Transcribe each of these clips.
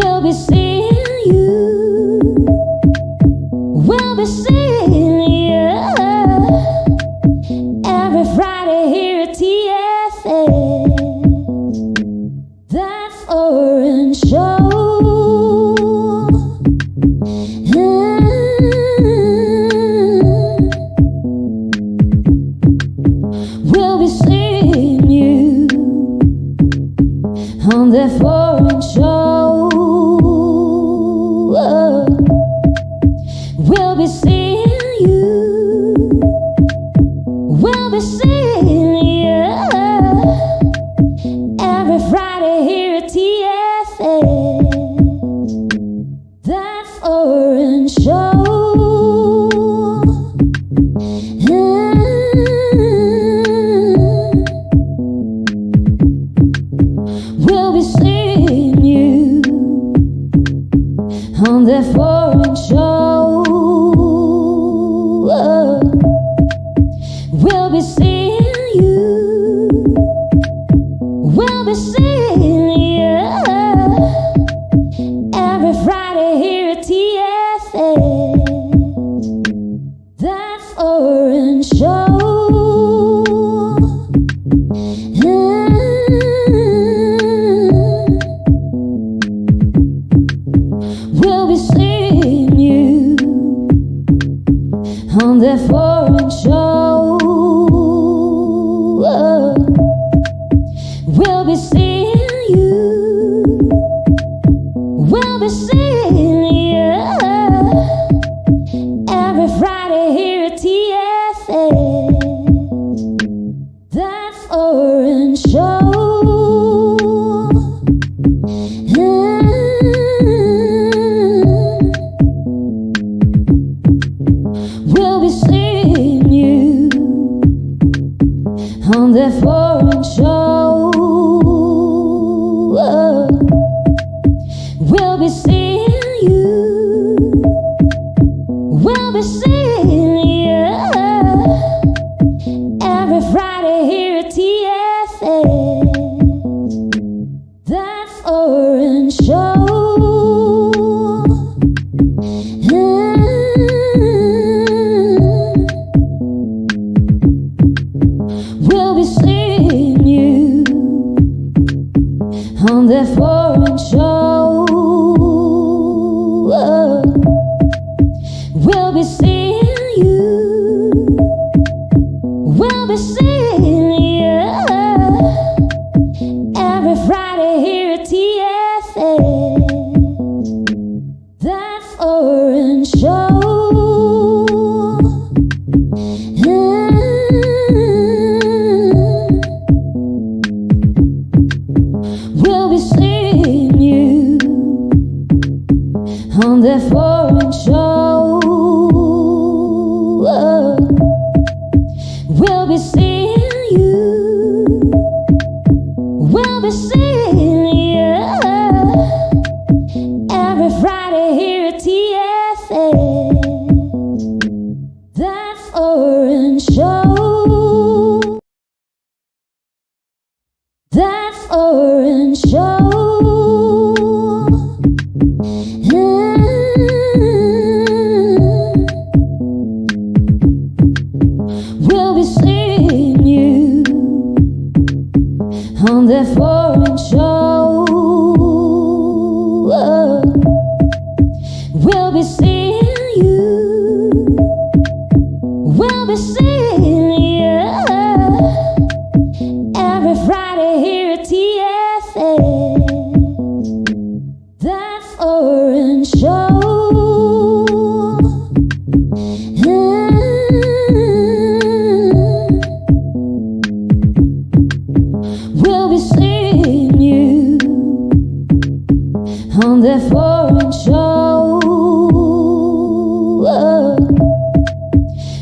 We'll be seeing you. We'll be seeing you every Friday here at TFS. That foreign show. We'll be seeing you on that foreign show. We'll be seeing you. We'll be seeing you every Friday here at TFS. That foreign show. We'll be seeing you on that foreign show. We'll be seeing you. We'll be seeing you every Friday here at TFS. That foreign show. We'll be seeing you on that foreign show. We'll be seeing you. We'll be seeing you every Friday here at TFS. That foreign show. We'll be seeing you on that foreign show. We'll be seeing you. We'll be seeing you every Friday here at TFS. That foreign show. We'll be seeing you on that foreign show. We'll be seeing you. We'll be seeing you every Friday here at TFS. That foreign show. We'll be seeing you on that foreign show. We'll be seeing you. We'll be seeing you every Friday here at TFS. That foreign show. That foreign show. We'll be seeing you on that foreign show. We'll be seeing you. We'll be seeing you every Friday here at TFS. That foreign show. We'll be seeing you on that foreign show.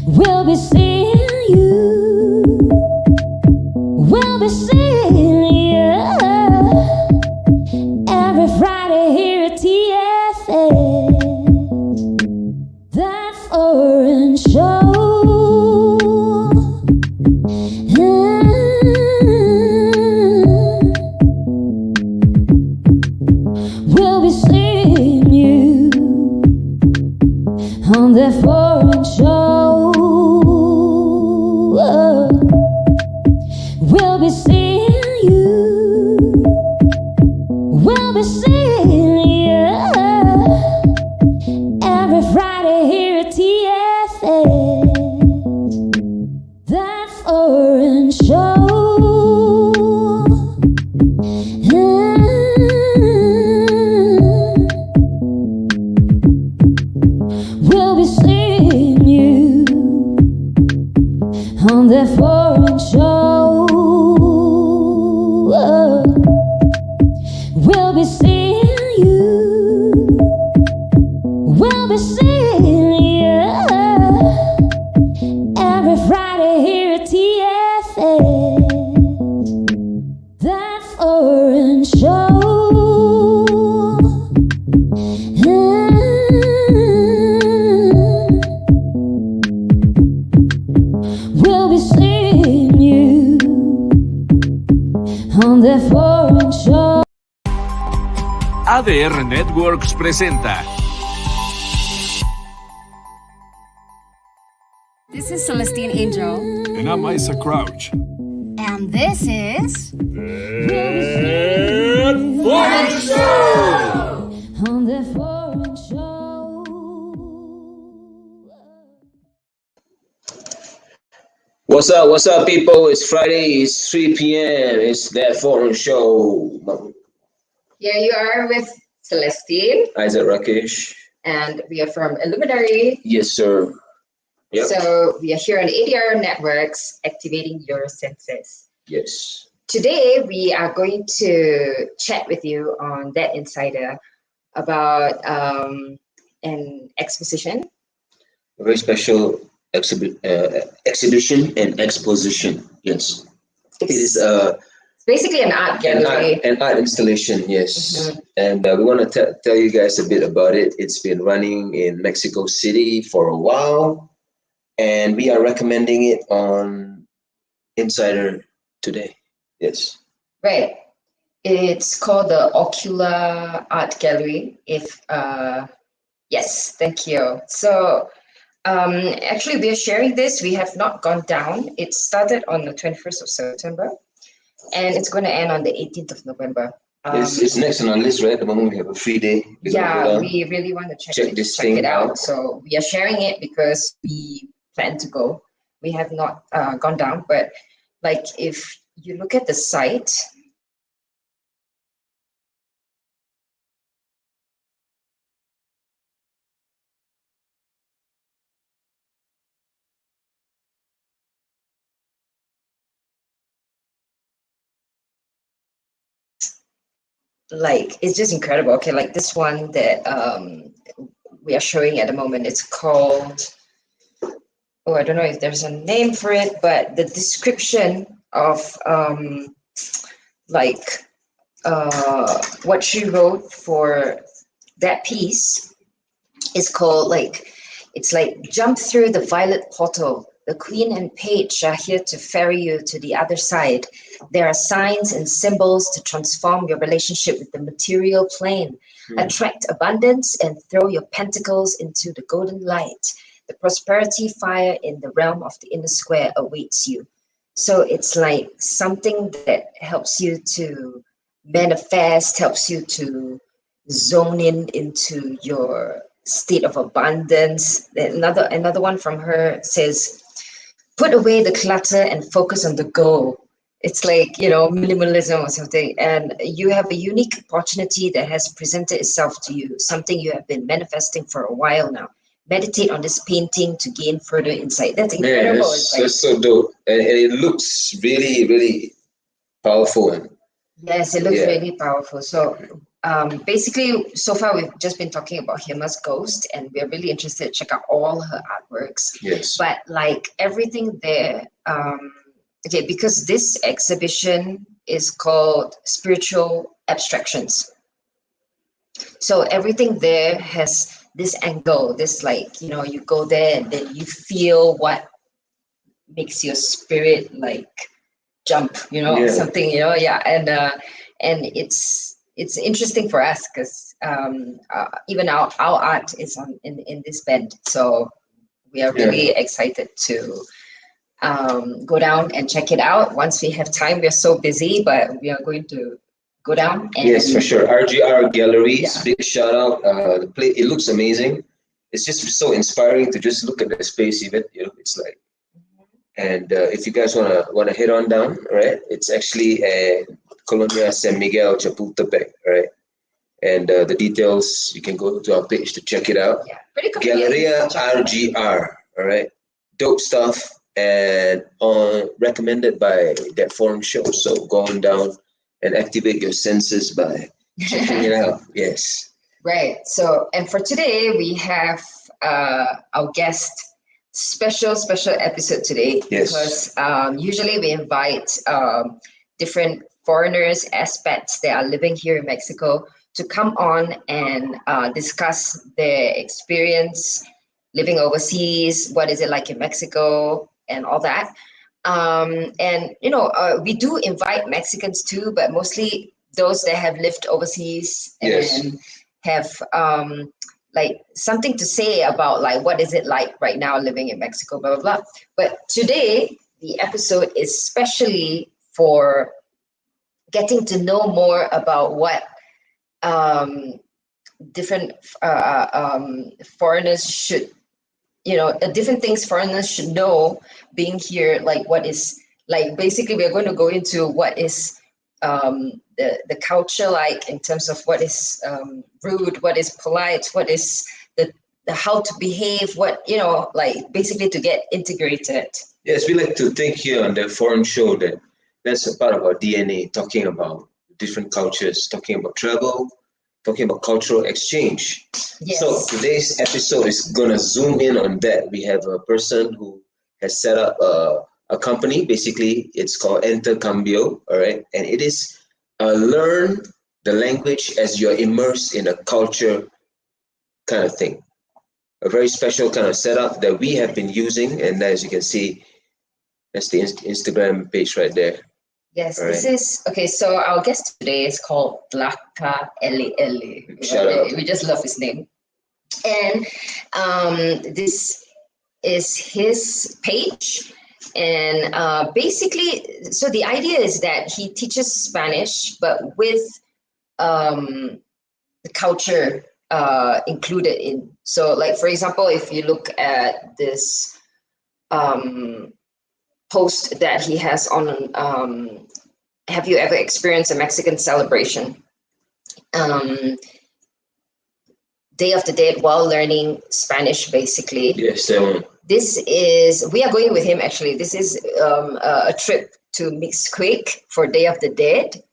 We'll be seeing you. We'll be seeing you every Friday here at TFS. That foreign show. We'll be TR Networks presenta. This is Celestine Angel. And I'm Isa Crouch. And this is... Foreign Show! On the Foreign Show. What's up, people? It's Friday, it's 3 p.m. It's that foreign show. Here you are with Celestine. Isaac Rakesh. And we are from Illuminary. Yes, sir. Yep. So we are here on ADR Networks, activating your senses. Yes. Today, we are going to chat with you on That Insider about an exposition. A very special exhibition and exposition. Yes. It is It's basically an art gallery. An art installation, yes. Mm-hmm. And we want to tell you guys a bit about it. It's been running in Mexico City for a while, and we are recommending it on Insider today. Yes. Right. It's called the Ocular Art Gallery. Yes, thank you. So actually, we are sharing this. We have not gone down. It started on the 21st of September, and it's going to end on the 18th of November. It's next on our list, right? At the moment, we have a free day. We really want to check it out. So we are sharing it because we plan to go. We have not gone down, but like if you look at the site, like it's just incredible. Okay, like this one that we are showing at the moment, it's called, oh, I don't know if there's a name for it, but the description of what she wrote for that piece is called it's like jump through the violet portal. The queen and page are here to ferry you to the other side. There are signs and symbols to transform your relationship with the material plane. Attract abundance and throw your pentacles into the golden light. The prosperity fire in the realm of the inner square awaits you. So it's like something that helps you to manifest, helps you to zone in into your state of abundance. Another one from her says, put away the clutter and focus on the goal. It's like, minimalism or something. And you have a unique opportunity that has presented itself to you, something you have been manifesting for a while now. Meditate on this painting to gain further insight. That's incredible. Man, that's so dope. And it looks really, really powerful. Yes, it looks really powerful. So basically, so far we've just been talking about Hima's Ghost, and we're really interested to check out all her artworks. Yes. But like everything there, because this exhibition is called Spiritual Abstractions. So everything there has this angle, this you go there and then you feel what makes your spirit jump, something, and it's interesting for us because even our art is in this band, so we are really excited to go down and check it out once we have time. We're so busy, but we are going to go down. And yes, for sure. RGR Galleries, big shout out. The play, it looks amazing. It's just so inspiring to just look at the space. Even it's like, and if you guys wanna head on down, right? It's actually Colonia San Miguel, Chapultepec, right? And the details, you can go to our page to check it out. Yeah, pretty cool. Galleria RGR, all right? Dope stuff, and recommended by that foreign show. So going down and activate your senses by checking it out. Yes. Right. So, and for today, we have our guest, special episode today. Yes. Because usually we invite different foreigners, expats that are living here in Mexico to come on and discuss their experience living overseas, what is it like in Mexico, and all that. And we do invite Mexicans too, but mostly those that have lived overseas and have like something to say about like what is it like right now living in Mexico, blah blah blah. But today the episode is especially for getting to know more about what different foreigners should, different things foreigners should know being here. Like what is, like basically we're going to go into what is the culture like in terms of what is rude, what is polite, what is the how to behave, what, like basically to get integrated. Yes, we like to think here on the foreign show that that's a part of our DNA, talking about different cultures, talking about travel, talking about cultural exchange. Yes. So today's episode is gonna zoom in on that. We have a person who has set up a company. Basically, it's called Intercambio, all right? And it is learn the language as you're immersed in a culture kind of thing. A very special kind of setup that we have been using, and as you can see, that's the Instagram page right there. Yes, All this right. is okay. So our guest today is called Tlacaelel. Shout out. We just love his name, and this is his page. And basically, so the idea is that he teaches Spanish, but with the culture included in. So, like for example, if you look at this post that he has on have you ever experienced a Mexican celebration, Day of the Dead, while learning Spanish, basically? Yes, This is, we are going with him actually. This is a trip to Mixquick for Day of the Dead.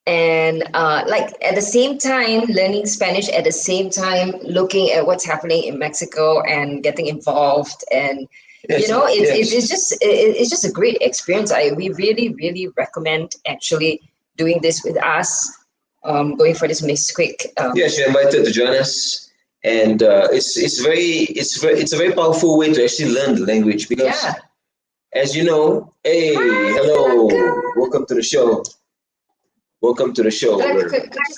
And like at the same time learning Spanish, at the same time looking at what's happening in Mexico and getting involved, and it's just a great experience. We really recommend actually doing this with us, going for this Mixquick. Yes, you're invited to join us, and it's a very powerful way to actually learn the language because, as you know, hey, hello, welcome to the show. Welcome to the show. Could you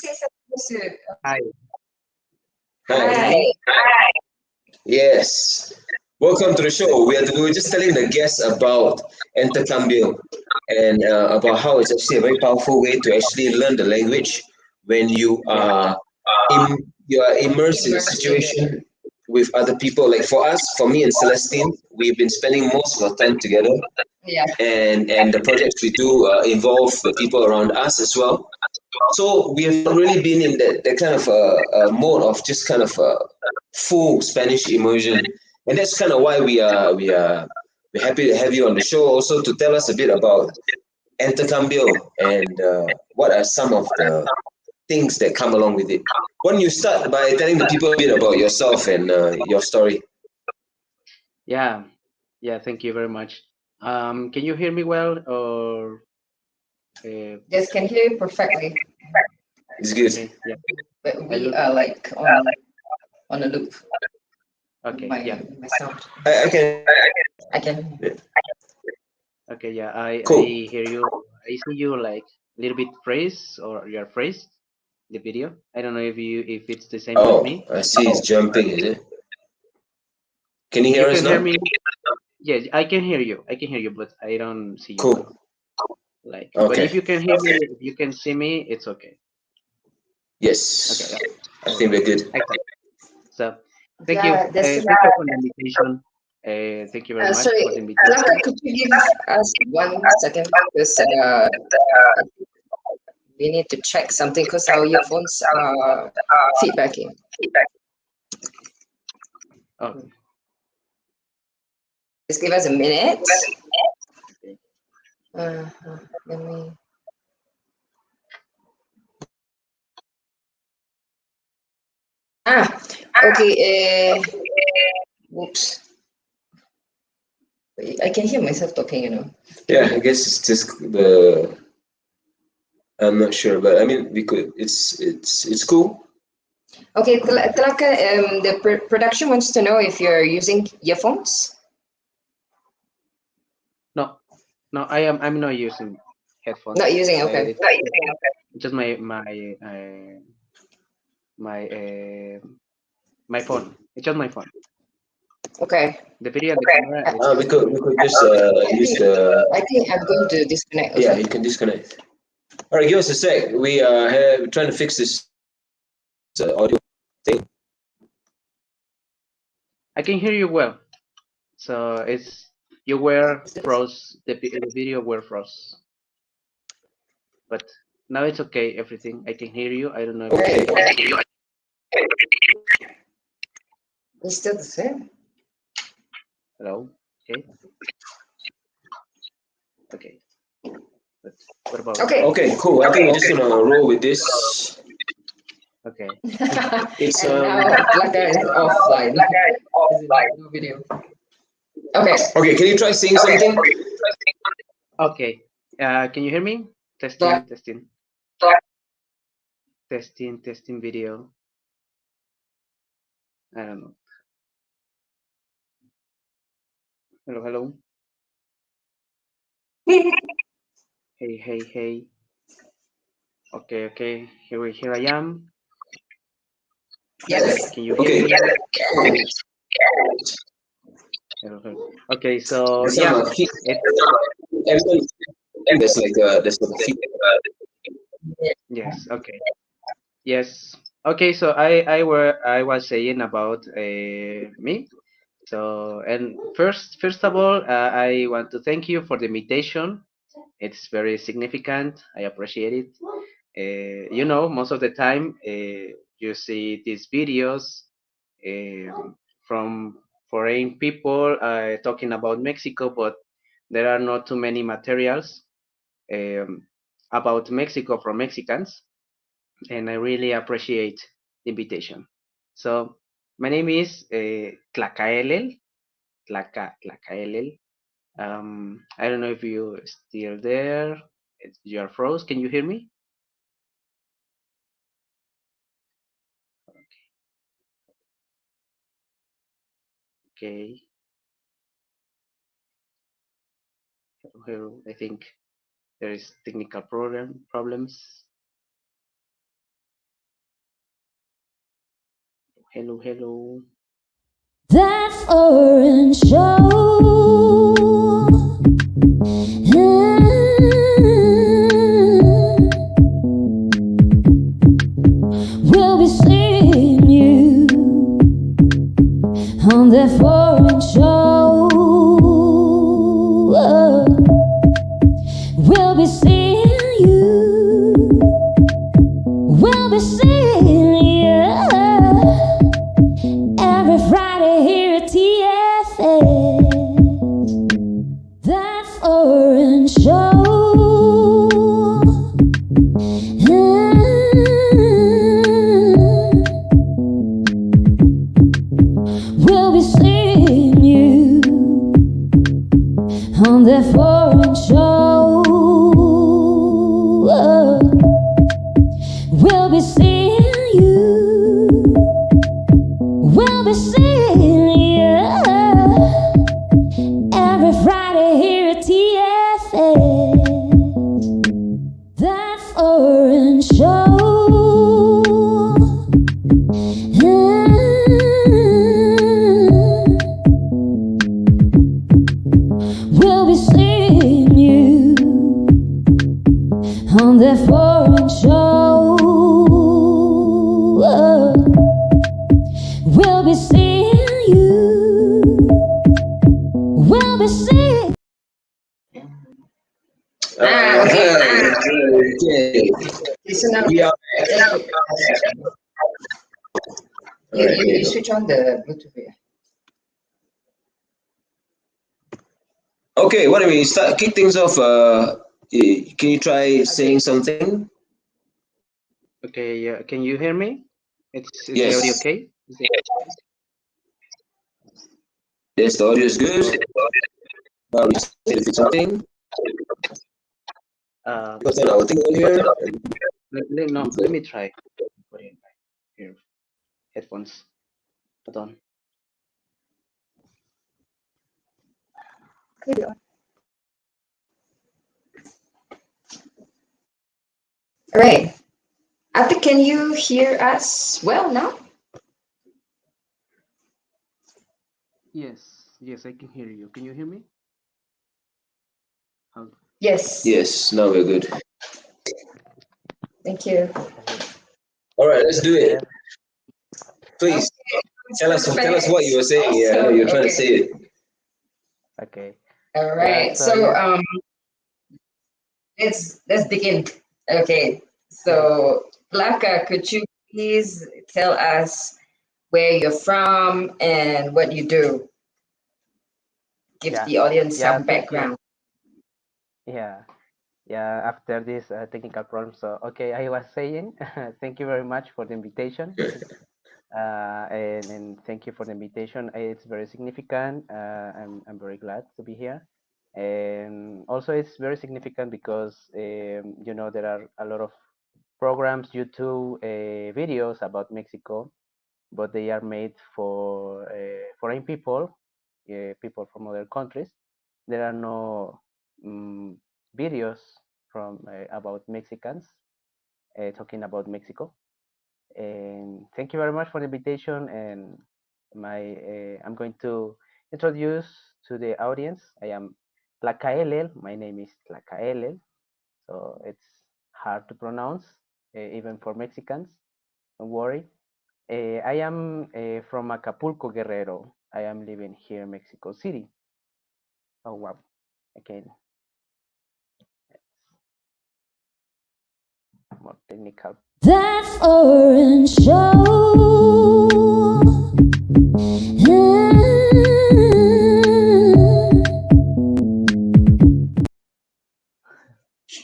say something to Hi. Hi. Yes. Welcome to the show. We were just telling the guests about Intercambio and about how it's actually a very powerful way to actually learn the language when you are immersed in a situation with other people. Like for us, for me and Celestine, we've been spending most of our time together. Yeah. And the projects we do involve the people around us as well. So we have not really been in that kind of mode of just kind of full Spanish immersion, and that's kind of why we're happy to have you on the show also to tell us a bit about Intercambio and what are some of the things that come along with it. Why don't you start by telling the people a bit about yourself and your story? Yeah, thank you very much. Can you hear me well, or Yes, can hear you perfectly. It's good. okay, yeah, But we are like on a loop. okay, My sound. I can. I can. okay, yeah, I Cool. hear you. I see you like a little bit phrase, or you're phrased the video. I don't know if it's the same with me. I see it's jumping, is it? Can you hear You us can hear now? me? Yes, I can hear you. I can hear you, but I don't see you. Cool. Well. Like, but Okay. if you can hear me, if you can see me, it's okay. Yes. Okay. I think we're good. Excellent. So, thank you. Yeah, Thank you for the invitation. Thank you very much Sorry, for the invitation. Blanca, could you give us 1 second? Because we need to check something because our earphones are feedbacking. Oh, Just give us a minute. Let me. Okay. Whoops. I can hear myself talking, Yeah, I guess it's just I'm not sure, but I mean, we could. It's cool. Okay, Tlaka, the production wants to know if you're using earphones. no, I'm not using headphones. Not using, okay. Just my phone. It's just my phone. Okay. The video and the camera. We could just use the. I think I'm going to disconnect. Yeah, you can disconnect. All right, give us a sec. We're trying to fix this audio thing. I can hear you well. So it's you were froze. The video were froze. But now it's okay. Everything I can hear you. I don't know. Okay. It's still the same. Hello. Okay. Okay. But what about? Okay. Okay, cool. I think we're just gonna roll with this. Okay. It's And now Tlaca is offline. No video. Okay. Okay, can you try saying something? Okay. Can you hear me? Testing. Testing. Testing video. I don't know. Hello. Hey. Okay. Here I am. Yes. Can you hear me? Hello. Okay, so yeah, there's like a feed. yes. Okay. Yes. Okay. So I was saying about me. So and first of all, I want to thank you for the invitation. It's very significant. I appreciate it. Most of the time you see these videos from foreign people talking about Mexico, but there are not too many materials about Mexico from Mexicans, and I really appreciate the invitation. So my name is Tlacaelel. Tlacaelel. I don't know if you're still there. You're froze. Can you hear me? Okay. Hello. I think there is technical problems. Hello. That foreign show. We'll be seeing you on that foreign show. We'll be seeing you. We'll be seeing you every Friday here at TFS. That foreign show. We'll be seeing you on that foreign show. We'll be seeing you. We'll be seeing you every Friday here at TFS. That foreign show. We'll be seeing you on that foreign show. We'll be seeing you. We'll be seeing. Okay. Listen up. Yeah. You switch on the Bluetooth here. Okay, why don't we kick things off? Can you try saying something? Okay. Yeah. Can you hear me? Is Yes. the audio okay? Yes, the audio is good. Something. Because then our thing here. Let me try. Put in my ear headphones. Put on. All right. Ate, can you hear us well now? Yes, I can hear you. Can you hear me? How? Yes. Yes, now we're good. Thank you. All right, let's do it. Better? Please tell us what you were saying. Yeah, So, you're trying to okay. say it. Okay. All Yeah, right. so So yeah. let's begin. Okay. So Laka, could you please tell us where you're from and what you do? Give Yeah. the audience Yeah, some thank you. background. Yeah. Yeah, after this technical problem. So, okay, I was saying, thank you very much for the invitation. And thank you for the invitation. It's very significant. I'm very glad to be here. And also, it's very significant because, there are a lot of programs, YouTube videos about Mexico, but they are made for foreign people, people from other countries. There are no videos from about Mexicans talking about Mexico. And thank you very much for the invitation. And I'm going to introduce to the audience. I am Tlacaelel. My name is Tlacaelel, so it's hard to pronounce, even for Mexicans. Don't worry. I am from Acapulco, Guerrero. I am living here in Mexico City. Oh wow. Again, more technical. That foreign show.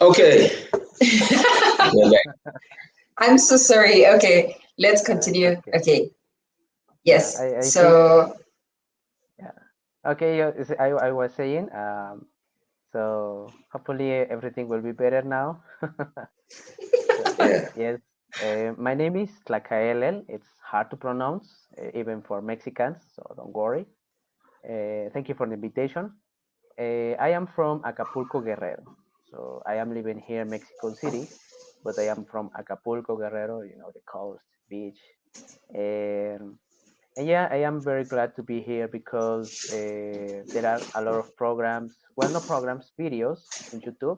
Okay. We're back. I'm so sorry. Okay, let's It's continue. okay. Okay. Yeah, Yes. I think, So yeah. Okay, yeah, I was saying, so hopefully everything will be better now. So, Yeah. yes, my name is Tlacaelel. It's hard to pronounce, even for Mexicans, so don't worry. Thank you for the invitation. I am from Acapulco, Guerrero. So I am living here in Mexico City, but I am from Acapulco, Guerrero, the coast, beach. And, and yeah, I am very glad to be here because there are a lot of programs, well, no programs, videos in YouTube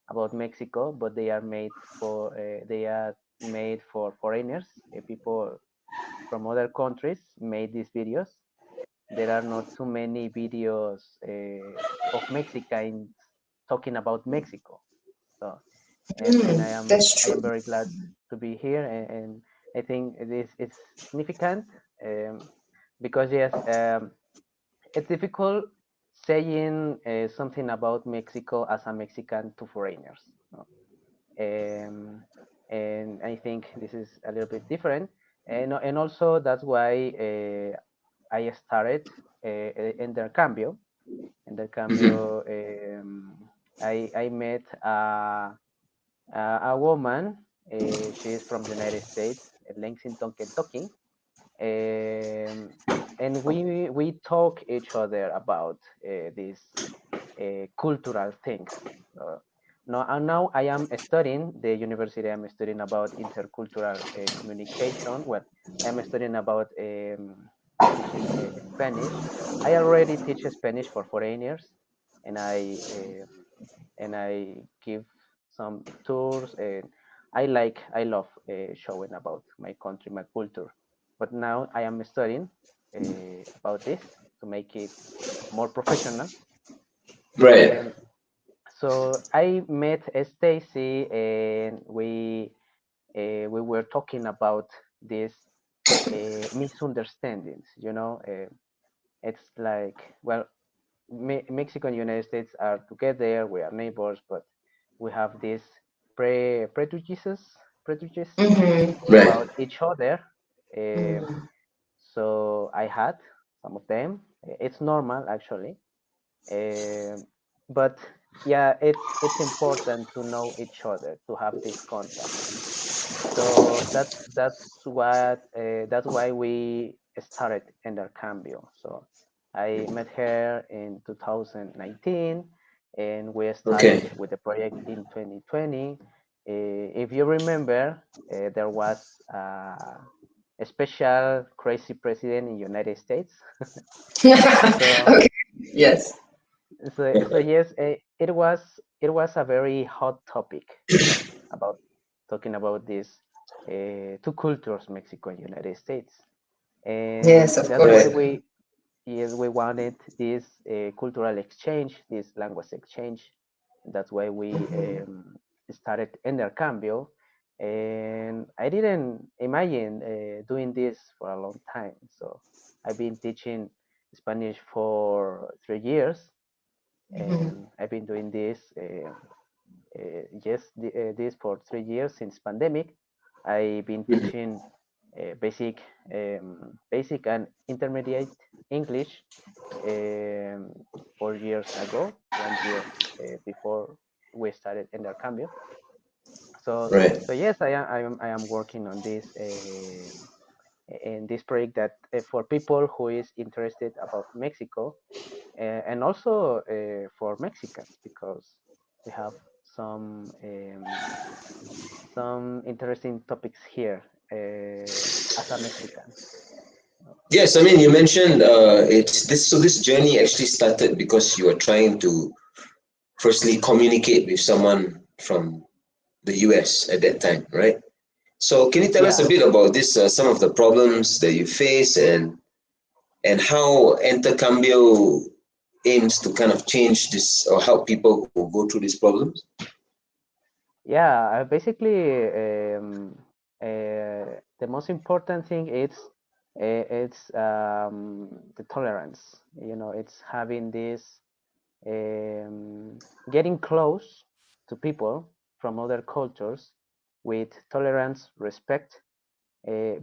about Mexico, but they are made for foreigners, people from other countries made these videos. There are not too many videos of Mexicans talking about Mexico. So, and that's I true. am very glad to be here, and I think it's significant, because yes, it's difficult saying something about Mexico as a Mexican to foreigners. No? Um, and I think this is a little bit different, and also that's why I started intercambio. Hmm. Intercambio. I met a woman. She is from the United States, Lexington, Kentucky, um, and we talk each other about these cultural things. Uh, now I am studying the university. I'm studying about intercultural communication. Well, I'm studying about teaching Spanish. I already teach Spanish for foreigners, and I give some tours, and I love showing about my country, my culture. But now I am studying about this to make it more professional. Right. Um, so I met Stacy, and we were talking about these misunderstandings. It's like, well, Mexico and United States are together. We are neighbors, but we have these prejudices Right. about each other. Um, so I had some of them. It's normal, actually. Um, but yeah, it's important to know each other, to have this contact. So that's why we started intercambio. So I met her in 2019, and we started Okay. with the project in 2020. if you remember, there was a special crazy president in United States. So Okay. Yes. so yes, it was a very hot topic, about talking about this two cultures, Mexico and United States, and Yes, of that's why course. Right. we wanted this cultural exchange, this language exchange. That's why we started intercambio, and I didn't imagine doing this for a long time. So I've been teaching Spanish for 3 years, and I've been doing this this for 3 years since pandemic. I've been teaching basic and intermediate English 4 years ago, 1 year before we started intercambio. So Right. yes, I am working on this in this project that for people who is interested about Mexico, and also for Mexicans, because we have some interesting topics here as a Mexican. Yes, I mean, you mentioned it's this. So this journey actually started because you were trying to firstly communicate with someone from the US at that time, right? So can you tell us a Yeah, bit about this? Some of the problems that you face, and how Intercambio aims to kind of change this or help people who go through these problems. yeah. Basically, the most important thing is it's the tolerance. It's having this getting close to people from other cultures with tolerance, respect,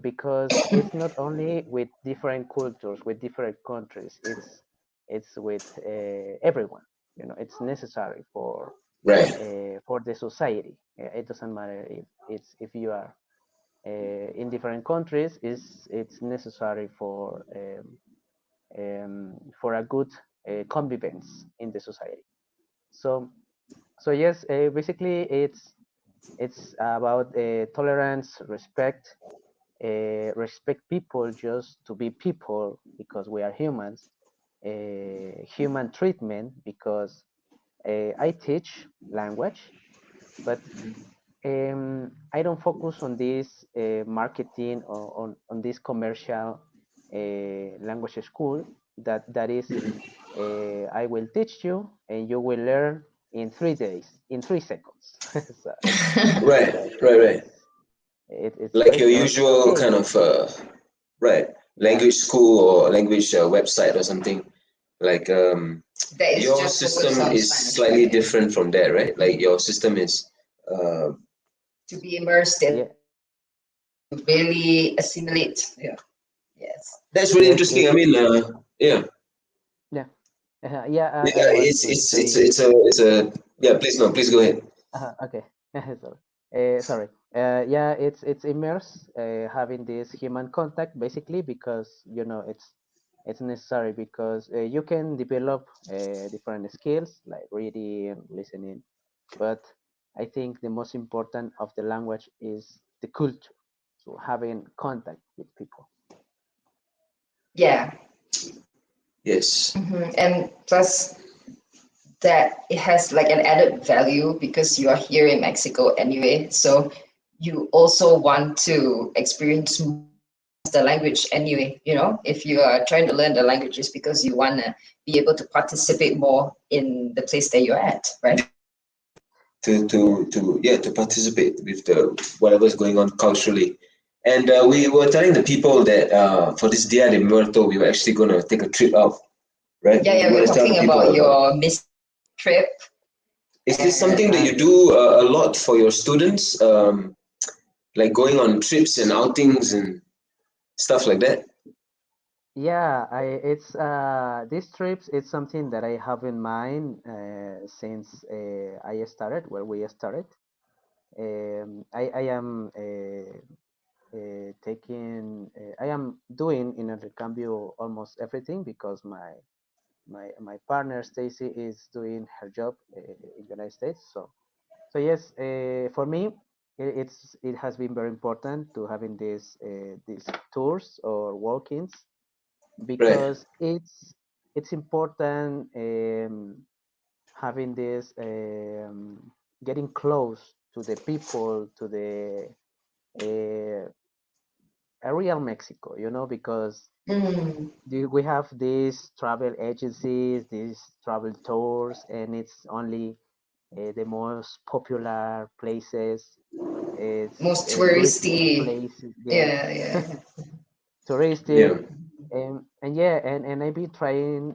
because it's not only with different cultures, with different countries. It's with everyone. It's necessary Right. for the society. It doesn't matter if you are in different countries. It's necessary for a good convivence in the society. So yes, basically it's about tolerance, respect, respect people just to be people because we are humans, human treatment because I teach language, but I don't focus on this marketing or on this commercial language school that is I will teach you and you will learn in 3 days, in 3 seconds. so, Right. so Right. Right. it's Like very your short. usual Okay, kind of right yeah, language school or language website or something. Like That is your just focused system on is Spanish, slightly right? different from that, right? Like your system is uh, To be immersed in, yeah, to really assimilate. Yeah. Yes. that's really yes, interesting. I mean, yeah. yeah, yeah. I was It's going to it's it's say. it's a yeah. Please no, please go ahead. Okay, sorry. Sorry. Yeah, it's immerse having this human contact basically because it's necessary because you can develop different skills like reading, listening, but I think the most important of the language is the culture. So having contact with people. Yeah. Yes. And plus that it has like an added value because you are here in Mexico anyway. So you also want to experience the language anyway, if you are trying to learn the languages because you want to be able to participate more in the place that you're at, right? To participate with the whatever's going on culturally. And we were telling the people that for this Dia de Muerto, we were actually going to take a trip out, right? Yeah, yeah, You we're want to tell the talking people about about? your miss trip. Is this And something that you Yes. do a lot for your students, like going on trips and outings and stuff like that? Yeah, it's these trips. It's something that I have in mind since I started, where we started. I am I am doing in intercambio almost everything because my partner Stacy is doing her job in United States. So So yes, for me, it has been very important to having these tours or walk-ins Right. because it's important having this getting close to the people, to the a real Mexico, because Mm. we have these travel agencies, these travel tours, and it's only the most popular places. It's Most touristic touristy. places, yes, Yeah, yeah. Yeah. touristic, and yeah, and I've been trying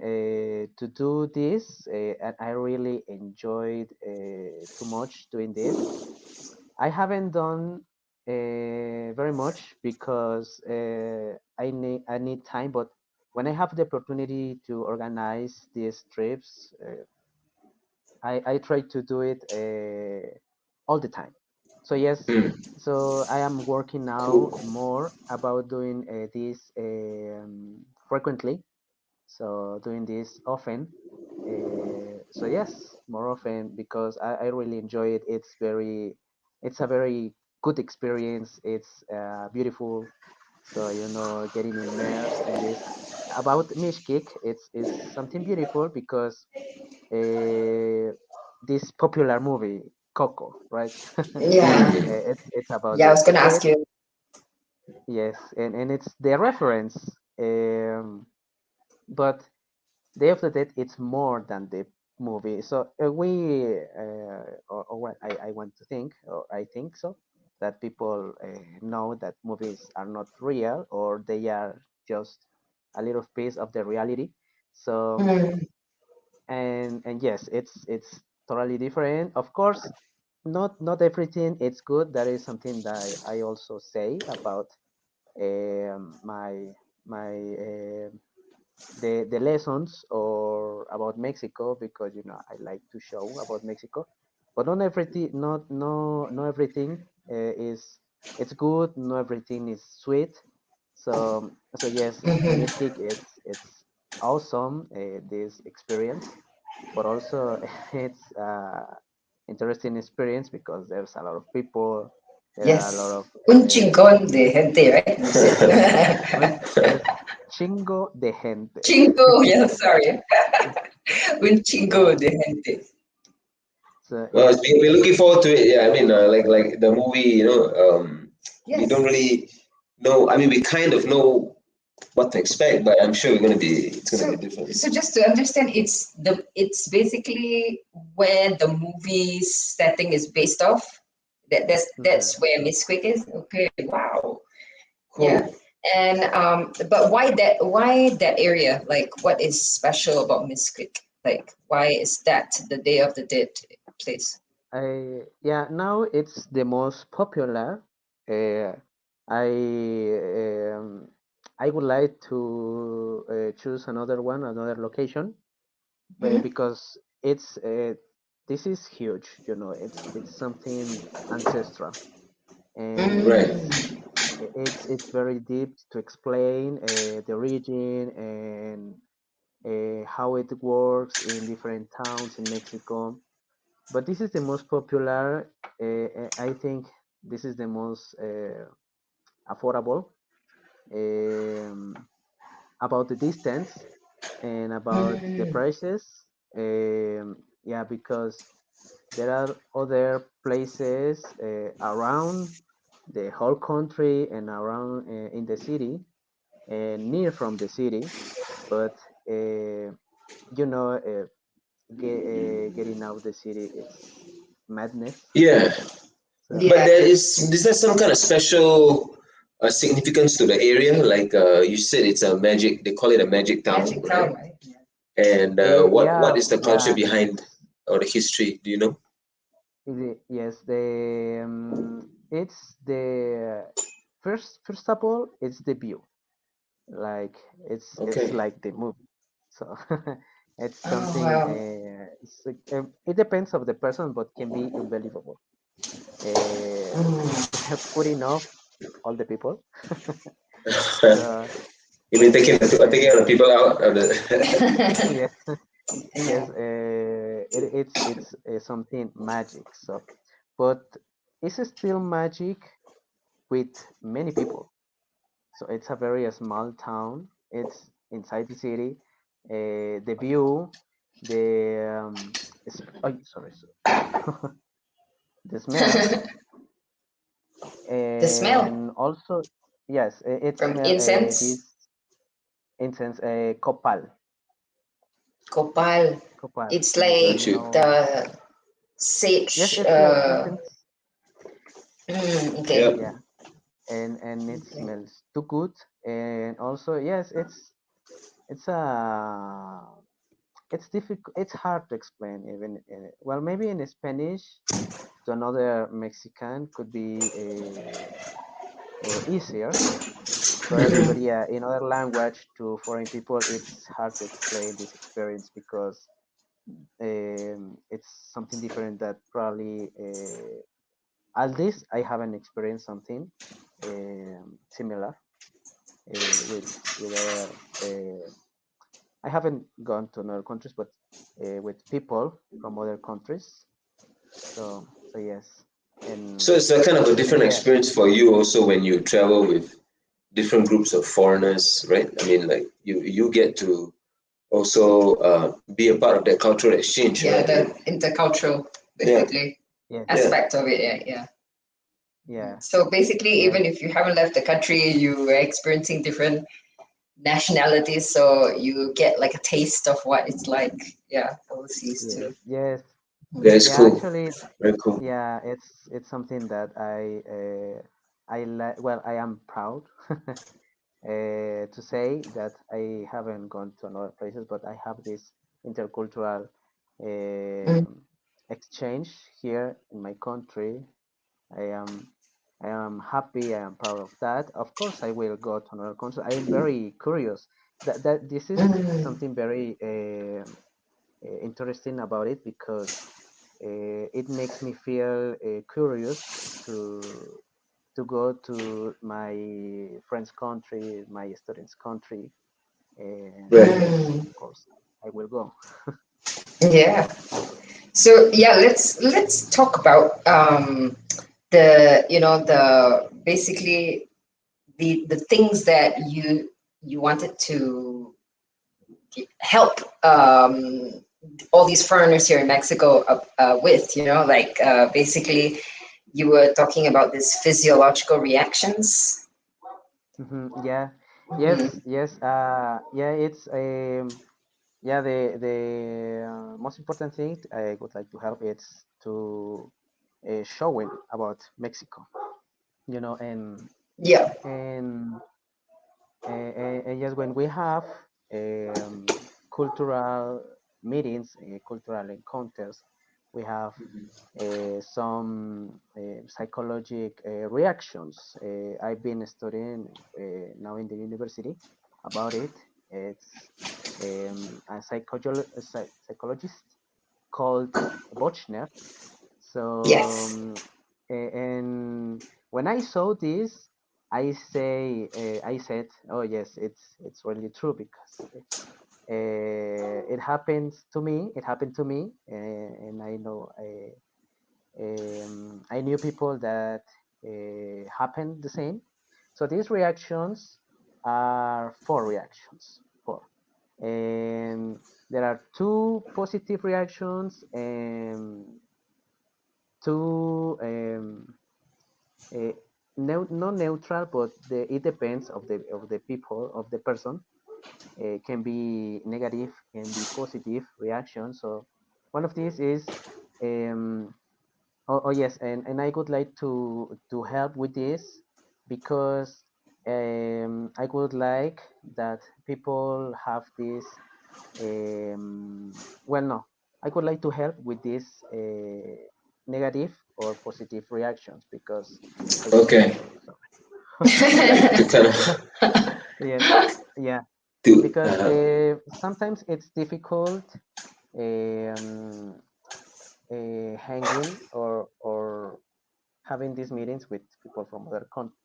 to do this, and I really enjoyed too much doing this. I haven't done very much because I need time, but when I have the opportunity to organize these trips, I try to do it all the time. So yes, Mm. so I am working now Cool. more about doing this frequently. So doing this often. So yes, more often because I really enjoy it. It's a very good experience. It's beautiful. So getting immersed in this. About Mishkik, it's something beautiful because uh, this popular movie Coco, right? Yeah. Mm. It's about Yeah, I that. was gonna So ask you. yes, and it's the reference. But Day of the Dead, it's more than the movie. So or what I want to think, or I think so, that people know that movies are not real or they are just a little piece of the reality. So Mm. and yes, it's totally different. Of course, not everything it's good. That is something that I also say about my the lessons or about Mexico because I like to show about Mexico, but not everything not no not everything is it's good. Not everything is sweet. So yes, Mm-hmm. Mishkik it's awesome this experience, but also it's interesting experience because there's a lot of people. There are a lot Yes. of Un chingón de gente, right? You said. yes, chingo de gente. Chingo, yeah, sorry. Un chingo de gente. So Well, yes, we're looking forward to it. Yeah, I mean, like the movie, we don't Yes. really know. I mean, we kind of know what to expect, but I'm sure it's gonna be So, different. so just to understand, it's basically where the movie's setting is based off. mhm. That's where Miss Quick is. Okay, wow, yeah. Cool. And but why that area? Like, what is special about Miss Quick? Like, why is that the Day of the Dead place? Yeah, now it's the most popular. Uh, I um, I would like to choose another location, but Hmm. because this is huge. It's something ancestral, and Right. it's very deep to explain the origin and how it works in different towns in Mexico. But this is the most popular. I think this is the most affordable. Um, about the distance and about the Mm. prices. Yeah, because there are other places around the whole country and around in the city and near from the city, but you know, getting out the city, it's madness. Yeah, So but Yeah, is there some kind of special significance to the area? Like you said, it's a magic. They call it a magic town, Magic right? Town, right? And what yeah, is the culture yeah, behind or the history? Do you know? yes, it's the first of all, it's the view. Like it's Okay. like the movie. So it's Oh something. wow. It depends of the person, but can be unbelievable. Mm. Putting off all the people. So You mean it's taking the people out of the? yes, Yeah. yes. It's something magic. So. but it's still magic with many people. So it's a very small town. It's inside the city. The view, the oh, sorry. The smell, The smell and also yes, it from smell incense, this incense copal. copal. Copal. It's Do like Got you you. know? the Yes, sage. it's like incense. Okay. Yeah. Yeah, and it Okay. smells too good. And also yes, it's it's difficult. It's hard to explain even. Well, maybe in Spanish to another Mexican could be easier. But yeah, in other language to foreign people, it's hard to explain this experience because it's something different that probably at least I haven't experienced something similar with other. I haven't gone to other countries, but with people from other countries. So yes, So and it's a kind of a and different yeah, experience for you also when you travel with different groups of foreigners, right? I mean, like you get to also be a part of that cultural exchange, Yeah, right? the intercultural, Yeah, basically, yes, yeah, aspect of it. Yeah, yeah. yeah, So basically, yeah, even if you haven't left the country, you are experiencing different nationalities, so you get like a taste of what it's like, yeah, overseas yes, too. yes. that's Yeah, cool. actually, Very cool. yeah, it's something that I like. Well, I am proud to say that I haven't gone to another places, but I have this intercultural Mm. exchange here in my country. I am I am happy. I am proud of that. Of course, I will go to another country. I am very curious. That this is Mm. something very interesting about it because it makes me feel curious to go to my friend's country, my students' country, and Right. yes, Mm. of course, I will go. Yeah. So yeah, let's talk about the the basically the things that you wanted to help all these foreigners here in Mexico with, like basically you were talking about this physiological reactions. Yeah, Mhm. yes. Yeah, it's yeah. The most important thing I would like to help is to showing about Mexico. You know, Yeah. and and yes, when we have cultural meetings, cultural encounters, we have some psychologic reactions. I've been studying now in the university about it. It's a psychologist called Bochner. So, Yes. and when I saw this, I said, oh yes, it's really true because it happens to me. It happened to me, and I know I knew people that happened the same. So these reactions are four reactions. Four, and there are two positive reactions and two uh, not neutral, but it depends of the people of the person. Can be negative, can be positive reaction. So one of these is um, oh yes, and I would like to help with this because I would like that people have this well no, I would like to help with this negative or positive reactions because I Okay. To kind of yes, yeah, to because sometimes it's difficult um, hanging or having these meetings with people from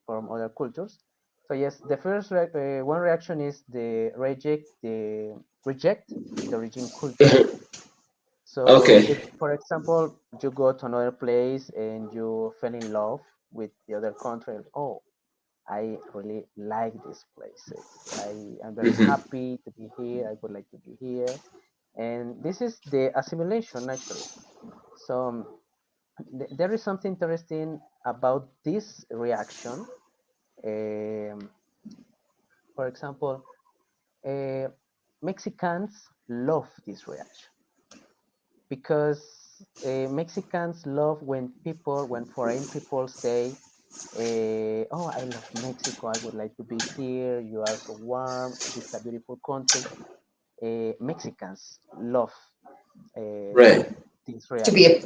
from other cultures. So yes, the first one reaction is the reject the origin culture. So Okay. if, for example, you go to another place and you fell in love with the other country, oh, I really like this place. I'm very Hmm. happy to be here. I would like to be here. And this is the assimilation actually. So there is something interesting about this reaction. Um, for example, uh, Mexicans love this reaction because Mexicans love when foreign people say, "Oh, I love Mexico. I would like to be here. You are so warm. This is a beautiful country." Mexicans love uh, Right. this To reaction. be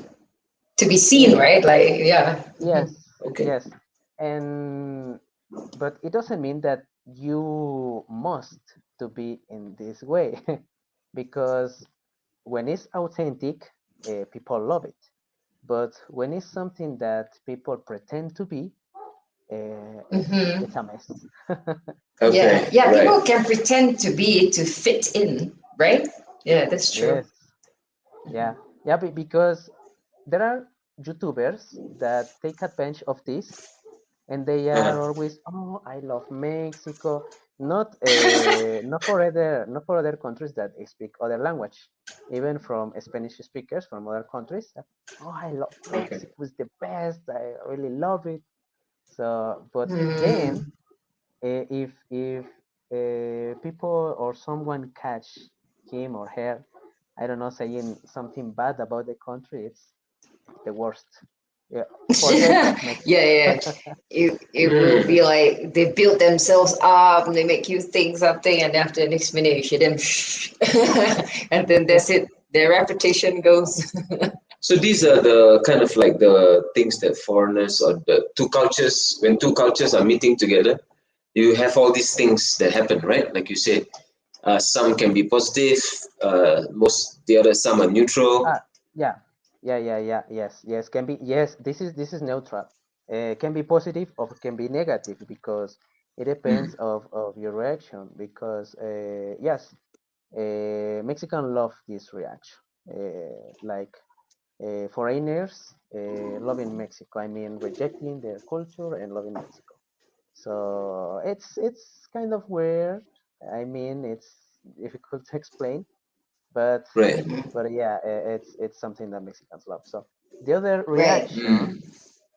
to be seen, Yeah, right? Like, yeah. yes, Okay. yes, and but it doesn't mean that you must to be in this way, because when it's authentic, people love it. But when it's something that people pretend to be, Hmm. it's a mess. Yeah, Okay. yeah. Right. People can pretend to be to fit in, right? Yeah, that's true. Yes, yeah, yeah, because there are YouTubers that take advantage of this, and they are Uh-huh. always, oh, I love Mexico. Not for other countries that speak other language, even from Spanish speakers from other countries. Oh, I love Okay. Mexico, it's the best. I really love it. So, but then Mm. if people or someone catch him or her, I don't know, saying something bad about the country, it's the worst. Yeah, forget Yeah, of Mexico. yeah. It will Mm. be like they build themselves up and they make you think something, and after the next minute you hear them, and then Yeah, that's it. Their reputation goes. So these are the kind of like the things that foreigners or the two cultures, when two cultures are meeting together, you have all these things that happen, right? Like you said, some can be positive, most the other some are neutral. ah, yeah, yeah. Yes. Can be yes. This is neutral. Can be positive or can be negative because it depends Mm. of your reaction. Because yes, Mexican love this reaction. Like foreigners loving Mexico. I mean, rejecting their culture and loving Mexico. So it's kind of weird. I mean, it's difficult to explain, but Right. yeah, it's something that Mexicans love. So the other Right. reaction, Mm.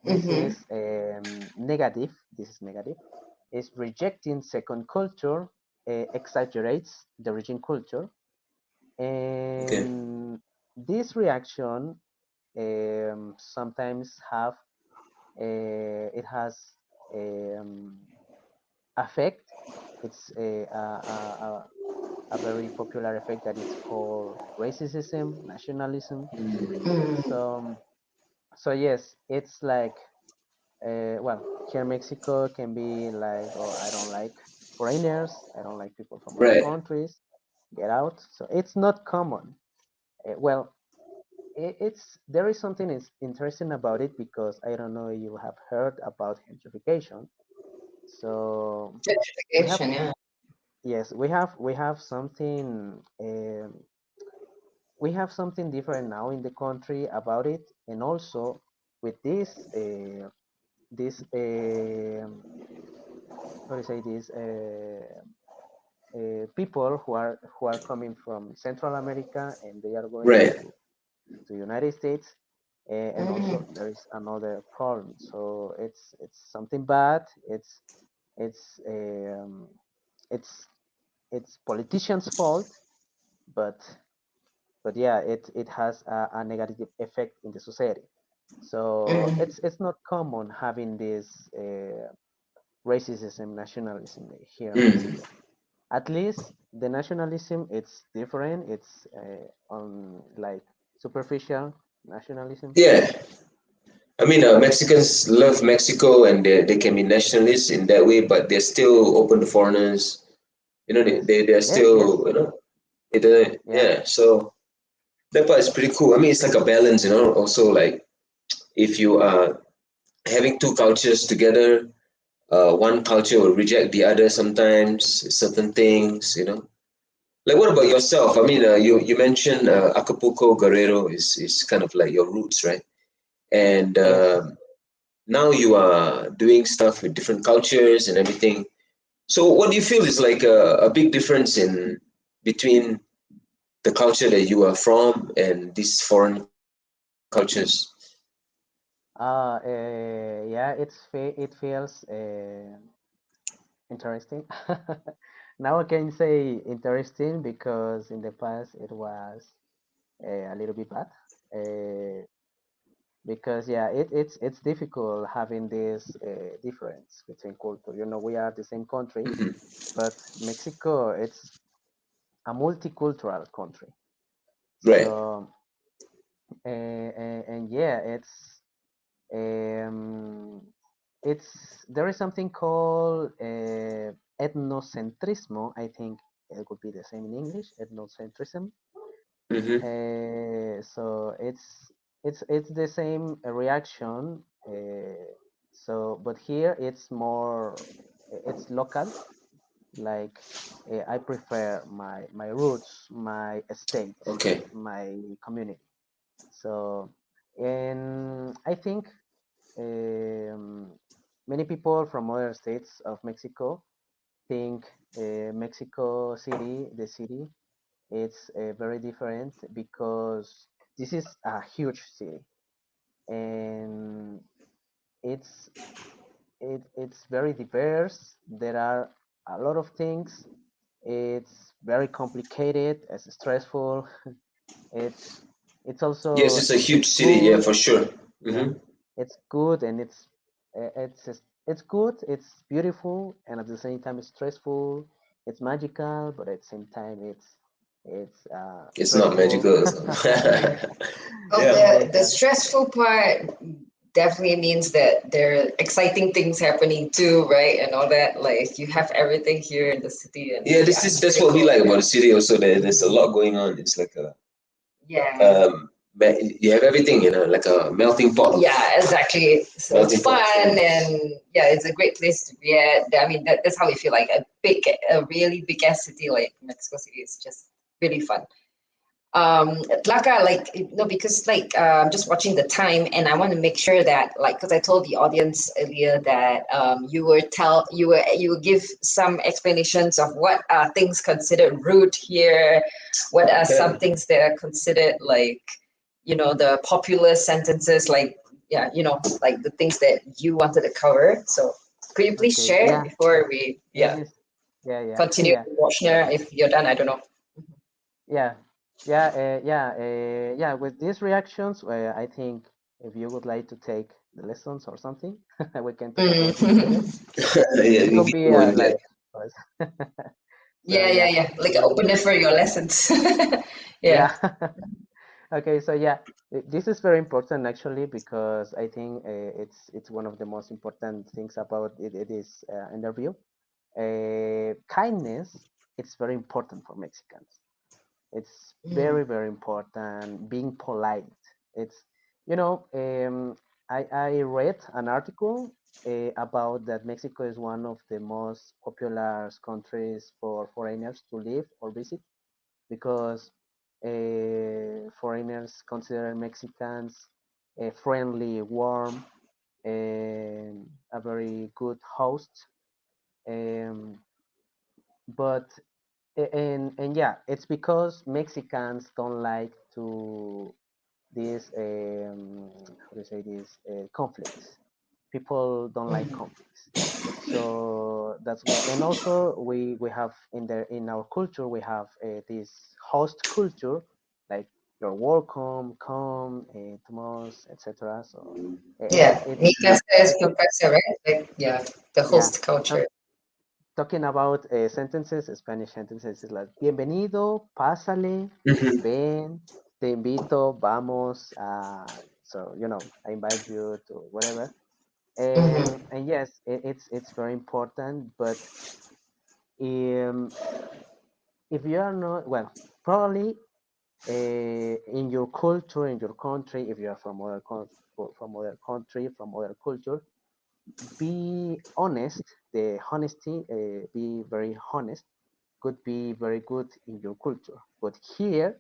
this Mm-hmm. is negative. This is negative. Is rejecting second culture exaggerates the origin culture, Okay. and this reaction sometimes have it has um, effect. It's a very popular effect that is called racism, nationalism. Mm. So so yes, it's like well, here in Mexico can be like, oh, I don't like foreigners, I don't like people from other Right. countries, get out. So it's not common. Well, it's there is something is interesting about it because I don't know you have heard about gentrification. So we have Gentrification, yeah. yes, we have something different now in the country about it, and also with this how do you say this people who are coming from Central America and they are going Right. to United States, and also Mm. there is another problem. So it's something bad. It's it's it's politicians' fault, but yeah, it has a negative effect in the society. So Mm. it's not common having this racism, nationalism here in Mm. Mexico. At least the nationalism it's different. It's on like superficial nationalism. Yeah. I mean, Mexicans love Mexico and they can be nationalists in that way, but they're still open to foreigners. You know, Yes, they're yes, still, you know, it doesn't, yeah, yeah. So that part is pretty cool. I mean, it's like a balance, you know, also like if you are having two cultures together, one culture will reject the other sometimes, certain things, you know. Like, what about yourself? I mean, you mentioned Acapulco, Guerrero is kind of like your roots, right? And Yes. now you are doing stuff with different cultures and everything. So, what do you feel is like a big difference in between the culture that you are from and these foreign cultures? Yeah, it feels interesting. Now I can say interesting because in the past it was a little bit bad. Uh, because yeah, it's difficult having this difference between culture. You know, we are the same country, Hmm. but Mexico it's a multicultural country. Right. So and yeah, um, it's there is something called ethnocentrismo. I think it would be the same in English, ethnocentrism. Hmm. So it's the same reaction. So, but here it's more, it's local. Like I prefer my roots, my state, Okay. my community. So, and I think um, many people from other states of Mexico think Mexico City, the city, it's very different because this is a huge city and it's it's very diverse. There are a lot of things. It's very complicated. It's stressful. It's Yes, also it's a huge it's city. Yeah, good. for sure. Yeah, Hmm. it's good and it's good. It's beautiful and at the same time it's stressful. It's magical, but at the same time it's It's not stressful. magical. Oh, Yeah. the stressful part definitely means that there are exciting things happening too, right? And all that. Like you have everything here in the city, and Yeah, yeah, it's that's pretty what we cool. like about Yeah. the city. Also, there's a lot going on. It's like a Yeah. you have everything, like a melting pot of Yeah, exactly. So it's melting pot. fun, and yeah, it's a great place to be at. I mean, that's how we feel like a really big ass city like Mexico City is just really fun. Tlaka, like, because like I'm just watching the time and I want to make sure that, like, because I told the audience earlier that you will give some explanations of what are things considered rude here, what are some Okay. things that are considered like, the popular sentences, like, yeah, like the things that you wanted to cover. So could you please Okay, share yeah, before we, yeah, yeah, this, yeah, continue yeah. to watch there if you're done? I don't know. Yeah, yeah. With these reactions, I think if you would like to take the lessons or something, we can talk about this later. Mm. Yeah, It we will can be go in like, depth. so Yeah, yeah, yeah, yeah. Like an but opener for your lessons. Yeah. yeah. Okay, so yeah, this is very important actually because I think it's one of the most important things about it is interview. Kindness, it's very important for Mexicans. It's Mm. very important. Being polite. It's you know I read an article about that Mexico is one of the most popular countries for foreigners to live or visit because foreigners consider Mexicans friendly, warm, and a very good host. Um, but and yeah, it's because Mexicans don't like to these how do you say this conflicts. People don't like Mm. conflicts, so that's why. And also we have in our culture we have this host culture, like you're welcome, come, tomorrow, etc. So Yeah. Mi casa es it tu casa, right? Like, yeah, the yeah. host culture. Talking about sentences, Spanish sentences is like bienvenido, pásale, Hmm. ven, te invito, vamos. So I invite you to whatever. Mm-hmm. And yes, it's very important. But um, if you are not well, probably in your culture, in your country, if you are from from other country, from other culture, be honest. The honesty, be very honest could be very good in your culture. But here,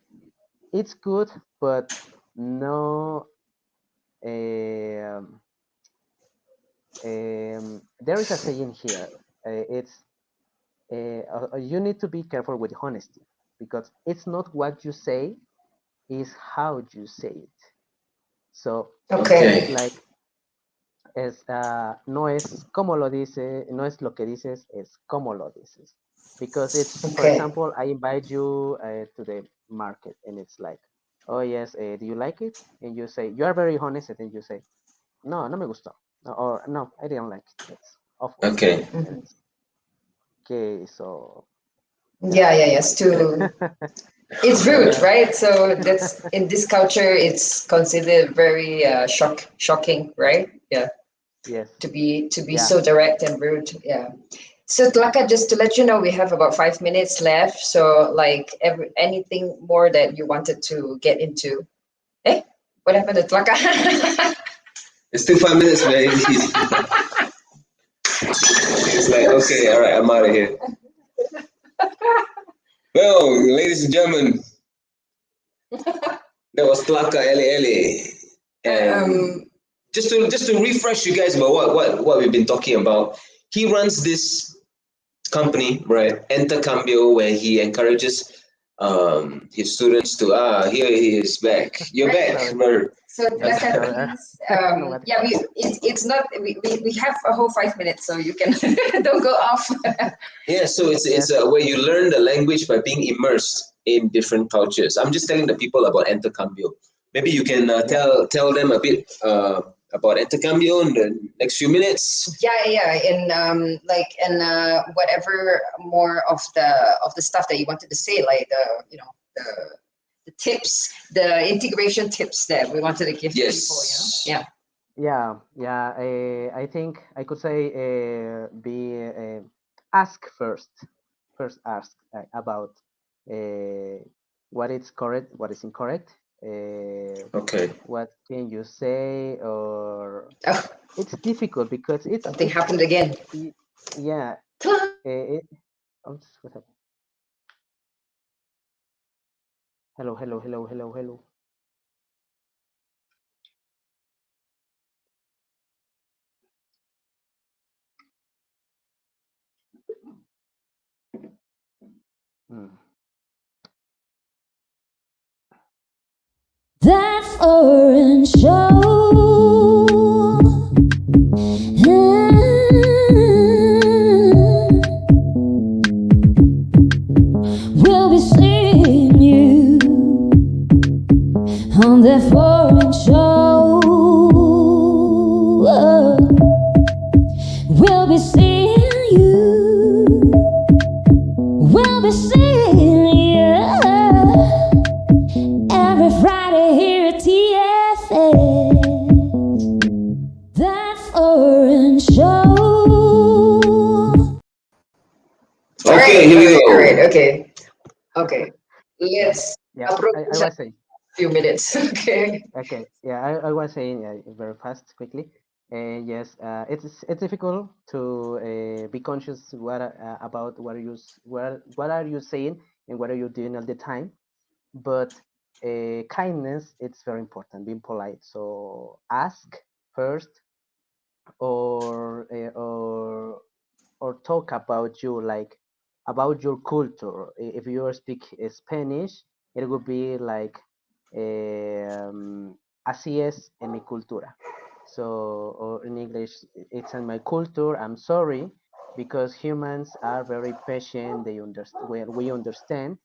it's good, but no. Um, there is a saying here. It's you need to be careful with honesty because it's not what you say, it's how you say it. So Okay. it's like no es como lo dice, no es lo que dices, es como lo dices. Because it's, for Okay. example, I invite you to the market and it's like, oh yes, do you like it? And you say, you are very honest, and then you say, no, no me gustó. Or no, I didn't like it. That's awful. Okay. And it's okay, so Yeah, yeah, yes. like, It's rude, yeah, right? So that's in this culture, it's considered very shocking, right? Yeah, yes, to be yeah. so direct and rude. Yeah. So Tlaka, just to let you know, we have about 5 minutes left. So like anything more that you wanted to get into? Eh? What happened to Tlaka? It's still 5 minutes, man. It's like, okay, all right, I'm out of here. Well, ladies and gentlemen, that was Tlacaelel. And just to refresh you guys about what we've been talking about, he runs this company, right? Intercambio, where he encourages his students to here he is back. You're back, Sorry. brother. So Yes, Tlaka, sorry. please, I don't know what yeah, it's not we have a whole 5 minutes, so you can don't go off. Yeah, so it's Yes. where you learn the language by being immersed in different cultures. I'm just telling the people about intercambio. Maybe you can tell them a bit about intercambio in the next few minutes. Yeah, and whatever more of the stuff that you wanted to say, like the tips, the integration tips that we wanted to give to people. Yeah. Yeah. I think I could say ask first. First, ask about what is correct, what is incorrect. Okay. What can you say? Or Oh, it's difficult because something happened again. yeah. What happened? Hello. Hmm. That foreign show. We'll be seeing you on that foreign show. We'll be seeing you. We'll be seeing you every Friday here at TFS. That foreign show. Okay, here we go. All right. Okay. Let's Yeah. I approach a was saying. few minutes. Okay. Okay, yeah, I was saying very fast, quickly. Yes, it's difficult to be conscious about what are you saying and what are you doing all the time. But kindness, it's very important. Being polite. So ask first, or talk about you, like about your culture. If you speak Spanish, it would be like así es en mi cultura. So, or in English, it's in my culture. I'm sorry, because humans are very patient. They understand. Well, we understand.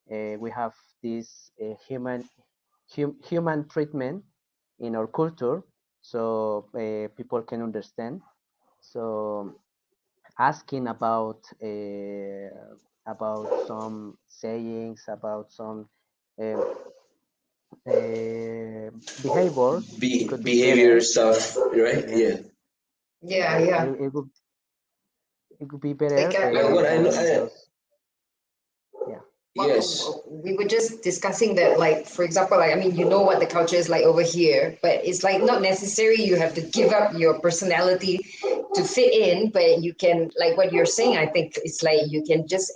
We have this human treatment in our culture, so people can understand. So asking about some sayings, about some um, behaviors could be Behavior better. stuff, right? Yes, Yeah. Yeah. it would be Like better What I know, than just, yeah. yes. we were just discussing that, like, for example, like, I mean, you know what the culture is like over here, but it's like not necessary you have to give up your personality to fit in, but you can, like what you're saying, I think it's like you can just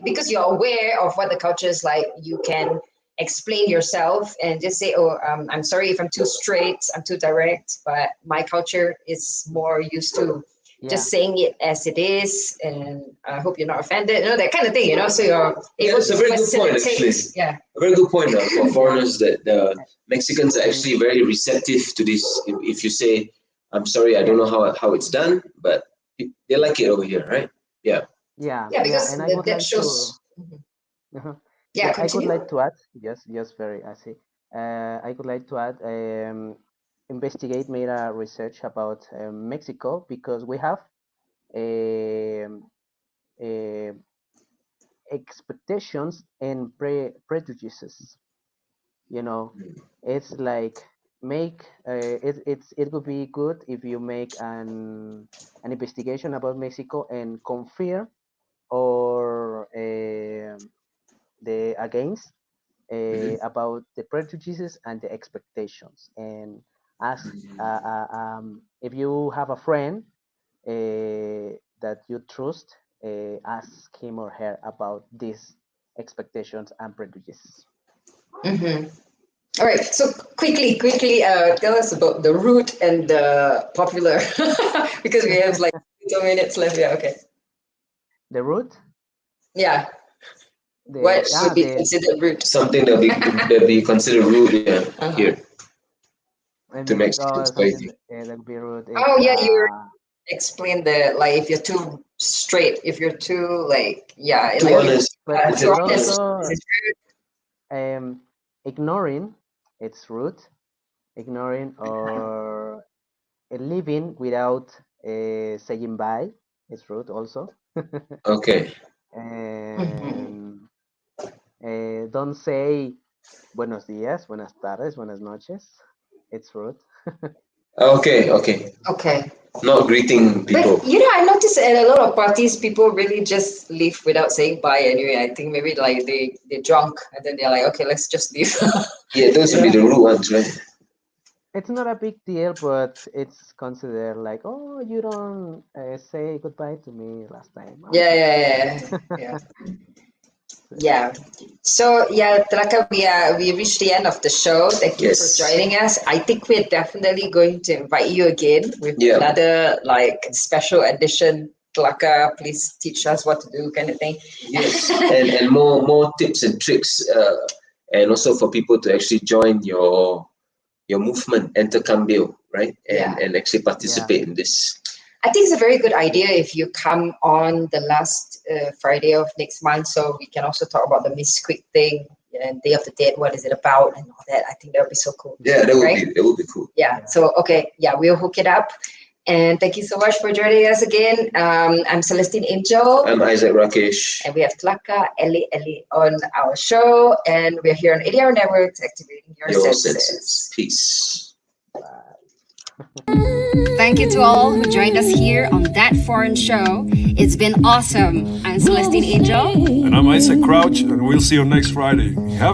because you're aware of what the culture is like, you can explain yourself and just say, oh, I'm sorry if I'm too straight, I'm too direct, but my culture is more used to just saying it as it is, and I hope you're not offended, that kind of thing, so you're able it's a to very good point, facilitate. actually. Yeah. A very good point for foreigners, that the Mexicans are actually very receptive to this. If you say, I'm sorry, I don't know how it's done, but they like it over here, right? Yeah. Yeah, Yeah, because and I would that like shows. to. Yeah, Yeah, I would continue. like to add, yes, very, I see. I would like to add, investigate, made a research about Mexico, because we have um, uh, expectations and prejudices. It's like it would be good if you make an investigation about Mexico and confirm or the against about the prejudices and the expectations, and ask if you have a friend that you trust, ask him or her about these expectations and prejudices. All right, so quickly, tell us about the root and the popular, because we have like 2 minutes left. Yeah, okay. The root? Yeah. What would be considered rude? Something that be considered rude here to Mexico. Something that would be rude. Oh yeah, you explained that, like, if you're too straight, if you're too too honest. But too honest, also, it's rude. ignoring, it's rude. Ignoring or leaving without saying bye, it's rude also. Okay. And don't say buenos días, buenas tardes, buenas noches. It's rude. Okay. Okay. Not greeting people. But I noticed at a lot of parties, people really just leave without saying bye anyway. I think maybe like they're drunk and then they're like, okay, let's just leave. Yeah, those would be the rude ones, right? It's not a big deal, but it's considered like, oh, you don't say goodbye to me last time. Yeah. Yeah. So Tlaka, we reached the end of the show. Thank you for joining us. I think we're definitely going to invite you again with another special edition. Tlaka, please teach us what to do, kind of thing. Yes, and more tips and tricks, and also for people to actually join your movement, intercambio, right? And actually participate in this. I think it's a very good idea if you come on the last Friday of next month, so we can also talk about the Miss Quick thing and Day of the Dead. What is it about and all that? I think that would be so cool. Yeah, that would be cool. Yeah. So we'll hook it up. And thank you so much for joining us again. I'm Celestine Angel. I'm Isaac Rakesh. And we have Tlacaelel on our show. And we're here on ADR Networks, activating your senses. Peace. Thank you to all who joined us here on That Foreign Show. It's been awesome. I'm Celestine Angel. And I'm Isaac Crouch, and we'll see you next Friday.